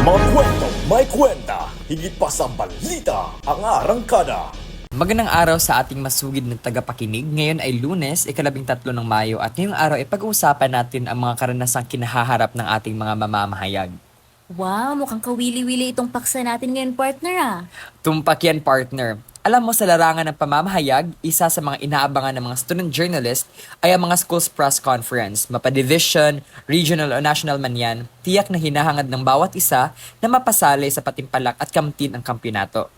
Mga kwento, may kwenta, higit pa sa balita ang arangkada. Magandang araw sa ating masugid na tagapakinig. Ngayon ay Lunes, 13 ng Mayo at ngayong araw ay pag-uusapan natin ang mga karanasang kinahaharap ng ating mga mamamahayag. Wow, mukhang kawili-wili itong paksa natin ngayon, partner ah. Tumpak yan, partner. Alam mo, sa larangan ng pamamahayag, isa sa mga inaabangan ng mga student journalist ay ang mga school's press conference. Mapa-division, regional o national man yan, tiyak na hinahangad ng bawat isa na mapasali sa patimpalak at kamtin ang kampyonato.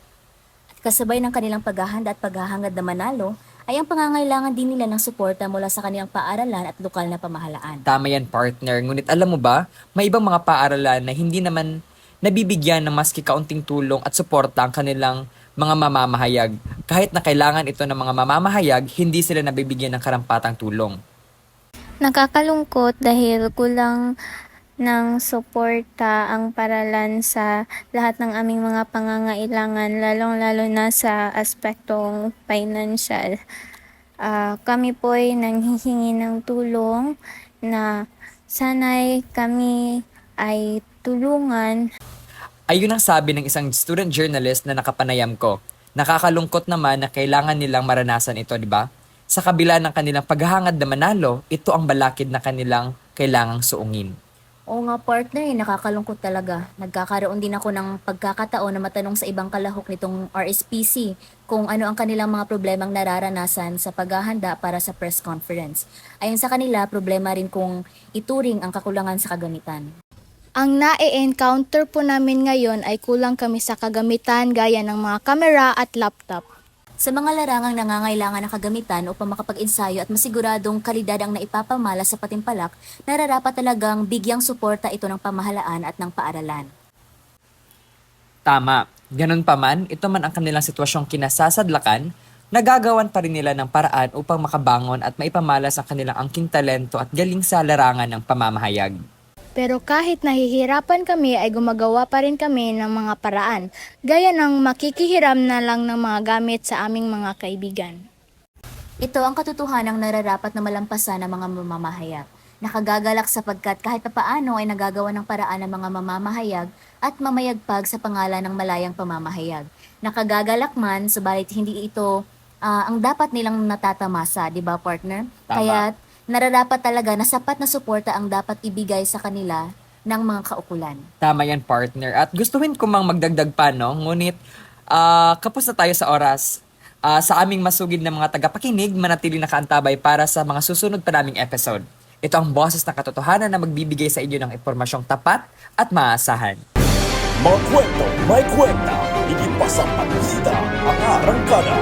At kasabay ng kanilang paghahanda at paghahangad na manalo, ay ang pangangailangan din nila ng suporta mula sa kanilang paaralan at lokal na pamahalaan. Tama yan, partner. Ngunit alam mo ba, may ibang mga paaralan na hindi naman nabibigyan ng maski kaunting tulong at suporta ang kanilang mga mamamahayag. Kahit na kailangan ito ng mga mamamahayag, hindi sila nabibigyan ng karampatang tulong. Nakakalungkot dahil kulang ng suporta ang paralan sa lahat ng aming mga pangangailangan, lalong-lalo na sa aspektong financial. Kami po ay nanghihingi ng tulong na sana'y kami ay tulungan. Ayun ang sabi ng isang student journalist na nakapanayam ko. Nakakalungkot naman na kailangan nilang maranasan ito, di ba? Sa kabila ng kanilang paghahangad na manalo, ito ang balakid na kanilang kailangang suungin. Oo nga, partner, nakakalungkot talaga. Nagkakaroon din ako ng pagkakataon na matanong sa ibang kalahok nitong RSPC kung ano ang kanilang mga problemang nararanasan sa paghahanda para sa press conference. Ayon sa kanila, problema rin kung ituring ang kakulangan sa kagamitan. Ang na-encounter po namin ngayon ay kulang kami sa kagamitan gaya ng mga kamera at laptop. Sa mga larangang nangangailangan ng kagamitan upang makapag-ensayo at masiguradong kalidad ang naipapamala sa patimpalak, nararapat talagang bigyang suporta ito ng pamahalaan at ng paaralan. Tama. Ganun pa man, ito man ang kanilang sitwasyong kinasasadlakan, nagagawan pa rin nila ng paraan upang makabangon at maipamalas ang kanilang angking talento at galing sa larangan ng pamamahayag. Pero kahit nahihirapan kami ay gumagawa pa rin kami ng mga paraan, gaya ng makikihiram na lang ng mga gamit sa aming mga kaibigan. Ito ang katotohanang nararapat na malampasan ng mga mamamahayag. Nakagagalak sapagkat kahit papaano ay nagagawa ng paraan ng mga mamamahayag at mamayagpag sa pangalan ng malayang pamamahayag. Nakagagalak man, subalit hindi ito ang dapat nilang natatamasa, di ba, partner? Tama. Kaya nararapat talaga na sapat na suporta ang dapat ibigay sa kanila ng mga kaukulan. Tama yan, partner. At gustuhin ko mang magdagdag pa, no? Ngunit kapos na tayo sa oras. Sa aming masugid na mga tagapakinig, manatili nakaantabay para sa mga susunod pa naming episode. Ito ang boses ng katotohanan na magbibigay sa inyo ng impormasyong tapat at maasahan. Mga kwento, may kwenta, higit pa sa balita ang arangkada.